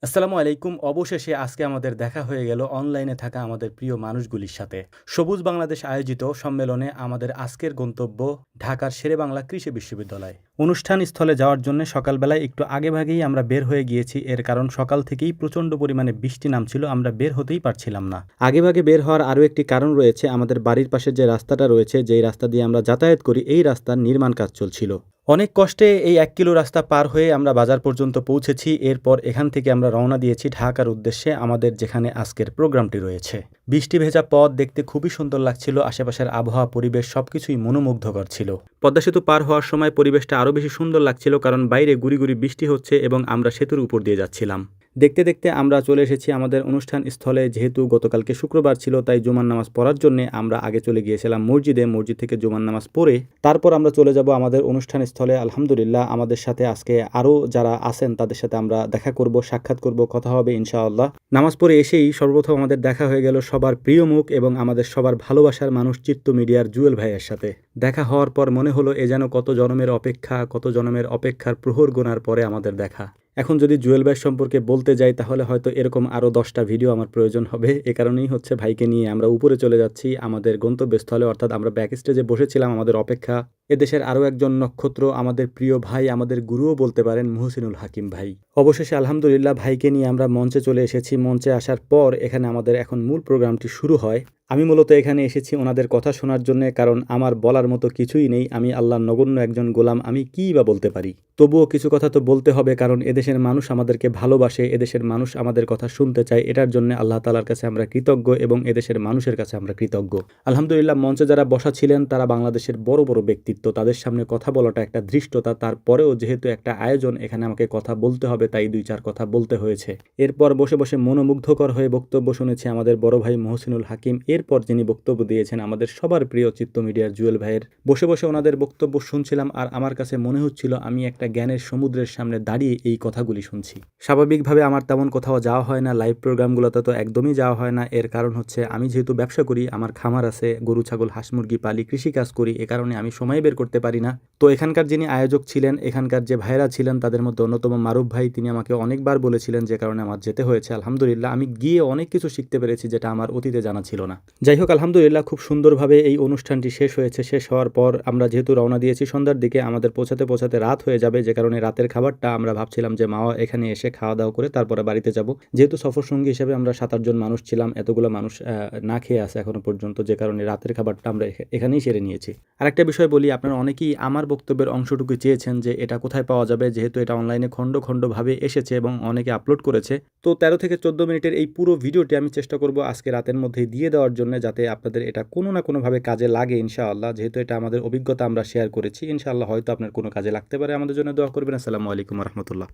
আসসালামু আলাইকুম। অবশেষে আজকে আমাদের দেখা হয়ে গেল অনলাইনে থাকা আমাদের প্রিয় মানুষগুলির সাথে। সবুজ বাংলাদেশ আয়োজিত সম্মেলনে আমাদের আজকের গন্তব্য ঢাকার শেরেবাংলা কৃষি বিশ্ববিদ্যালয়। অনুষ্ঠান স্থলে যাওয়ার জন্য সকালবেলায় একটু আগেভাগেই আমরা বের হয়ে গিয়েছি। এর কারণ সকাল থেকেই প্রচণ্ড পরিমাণে বৃষ্টি নামছিল, আমরা বের হতেই পারছিলাম না। আগেভাগে বের হওয়ার আরও একটি কারণ রয়েছে, আমাদের বাড়ির পাশে যে রাস্তাটা রয়েছে, যেই রাস্তা দিয়ে আমরা যাতায়াত করি, এই রাস্তার নির্মাণ কাজ চলছিল। অনেক কষ্টে এই ১ কিলো রাস্তা পার হয়ে আমরা বাজার পর্যন্ত পৌঁছেছি। এরপর এখান থেকে আমরা রওনা দিয়েছি ঢাকার উদ্দেশ্যে, আমাদের যেখানে আজকের প্রোগ্রামটি রয়েছে। বৃষ্টি ভেজা পথ দেখতে খুবই সুন্দর লাগছিল, আশেপাশের আবহাওয়া পরিবেশ সবকিছুই মনোমুগ্ধকর ছিল। পদ্মা সেতু পার হওয়ার সময় পরিবেশটা আরও বেশি সুন্দর লাগছিল, কারণ বাইরে গুড়ি গুড়ি বৃষ্টি হচ্ছে এবং আমরা সেতুর উপর দিয়ে যাচ্ছিলাম। দেখতে দেখতে আমরা চলে এসেছি আমাদের অনুষ্ঠান স্থলে। যেহেতু গতকালকে শুক্রবার ছিল, তাই জুমার নামাজ পড়ার জন্য আমরা আগে চলে গিয়েছিলাম মসজিদে। মসজিদ থেকে জুমার নামাজ পড়ে তারপর আমরা চলে যাব আমাদের অনুষ্ঠান স্থলে। আলহামদুলিল্লাহ, আমাদের সাথে আজকে আরও যারা আছেন তাদের সাথে আমরা দেখা করব, সাক্ষাৎ করব, কথা হবে ইনশাআল্লাহ। নামাজ পড়ে এসেই সর্বপ্রথম আমাদের দেখা হয়ে গেল সবার প্রিয় মুখ এবং আমাদের সবার ভালোবাসার মানুষ চিত্ত মিডিয়ার জুয়েল ভাইয়ের সাথে। দেখা হওয়ার পর মনে হলো এ যেন কত জনমের অপেক্ষা, কত জনমের অপেক্ষার প্রহর গোনার পরে আমাদের দেখা। এখন যদি জুয়েল ভাই সম্পর্কে বলতে যাই তাহলে হয়তো এরকম আরও 10টা ভিডিও আমার প্রয়োজন হবে। এ কারণেই হচ্ছে ভাইকে নিয়ে আমরা উপরে চলে যাচ্ছি আমাদের গন্তব্যস্থলে, অর্থাৎ আমরা ব্যাক স্টেজে বসেছিলাম আমাদের অপেক্ষা। এদেশের আরও একজন নক্ষত্র, আমাদের প্রিয় ভাই, আমাদের গুরুও বলতে পারেন, মুহসিনুল হাকিম ভাই। অবশেষে আলহামদুলিল্লাহ ভাইকে নিয়ে আমরা মঞ্চে চলে এসেছি। মঞ্চে আসার পর এখানে আমাদের এখন মূল প্রোগ্রামটি শুরু হয়। আমি মূলত এখানে এসেছি ওনাদের কথা শোনার জন্য, কারণ আমার বলার মতো কিছুই নেই। আমি আল্লাহর নগণ্য একজন গোলাম, আমি কীই বা বলতে পারি। তবুও কিছু কথা তো বলতে হবে, কারণ এদেশের মানুষ আমাদেরকে ভালোবাসে, এদেশের মানুষ আমাদের কথা শুনতে চায়। এটার জন্য আল্লাহ তাআলার কাছে আমরা কৃতজ্ঞ এবং এদেশের মানুষের কাছে আমরা কৃতজ্ঞ। আলহামদুলিল্লাহ, মঞ্চে যারা বসা ছিলেন তারা বাংলাদেশের বড় বড় ব্যক্তিত্ব, তাদের সামনে কথা বলাটা একটা ধৃষ্টতা। তারপরেও যেহেতু একটা আয়োজন, এখানে আমাকে কথা বলতে হবে, তাই 2-4 কথা বলতে হয়েছে। এরপর বসে বসে মনোমুগ্ধকর হয়ে বক্তব্য শুনেছি আমাদের বড় ভাই মুহসিনুল হাকিম। এরপর যিনি বক্তব্য দিয়েছেন আমাদের সবার প্রিয় চিত্ত মিডিয়ার জুয়েল ভাইয়ের। বসে বসে ওনাদের বক্তব্য শুনছিলাম আর আমার কাছে মনে হচ্ছিল আমি একটা জ্ঞানের সমুদ্রের সামনে দাঁড়িয়ে এই কথাগুলি শুনছি। স্বাভাবিকভাবে আমার তেমন কোথাও যাওয়া হয় না, লাইভ প্রোগ্রামগুলোতে তো একদমই যাওয়া হয় না। এর কারণ হচ্ছে আমি যেহেতু ব্যবসা করি, আমার খামার আছে, গরু ছাগল হাঁস মুরগি পালি, কৃষিকাজ করি, এ কারণে আমি সময় বের করতে পারি না। তো এখানকার যিনি আয়োজক ছিলেন, এখানকার যে ভাইরা ছিলেন, তাদের মধ্যে অন্যতম মারুফ ভাই, তিনি আমাকে অনেকবার বলেছিলেন, যে কারণে আমার যেতে হয়েছে। আলহামদুলিল্লাহ, আমি গিয়ে অনেক কিছু শিখতে পেরেছি যেটা আমার অতীতে জানা ছিল না। যাই হোক, আলহামদুলিল্লাহ খুব সুন্দরভাবে এই অনুষ্ঠানটি শেষ হয়েছে। শেষ হওয়ার পর আমরা যেহেতু রওনা দিয়েছি সন্ধ্যার দিকে, আমাদের পৌঁছাতে পৌঁছাতে রাত হয়ে যাবে, যে কারণে রাতের খাবারটা আমরা ভাবছিলাম যে মাওয়া এখানে এসে খাওয়া দাওয়া করে তারপরে বাড়িতে যাব। যেহেতু সফর সঙ্গী হিসেবে আমরা 7-8 জন মানুষ ছিলাম, এতগুলো মানুষ না খেয়ে আছে এখনো পর্যন্ত, যে কারণে রাতের খাবারটা আমরা এখানেই সেরে নিয়েছি। আরেকটা বিষয় বলি, আপনারা অনেকেই আমার বক্তব্যের অংশটুকু চেয়েছেন যে এটা কোথায় পাওয়া যাবে, যেহেতু এটা অনলাইনে খণ্ড খণ্ডভাবে এসেছে এবং অনেকে আপলোড করেছে। তো 13 থেকে 14 মিনিটের এই পুরো ভিডিওটি আমি চেষ্টা করব আজকে রাতের মধ্যেই দিয়ে দেওয়ার জন্য, যাতে আপনাদের এটা কোনো না কোনোভাবে কাজে লাগে ইনশাআল্লাহ। যেহেতু এটা আমাদের অভিজ্ঞতা আমরা শেয়ার করেছি, ইনশাআল্লাহ হয়তো আপনার কোনো কাজে লাগতে পারে। আমাদের জন্য দোয়া করবেন। আসসালামু আলাইকুম রহমতুল্লাহ।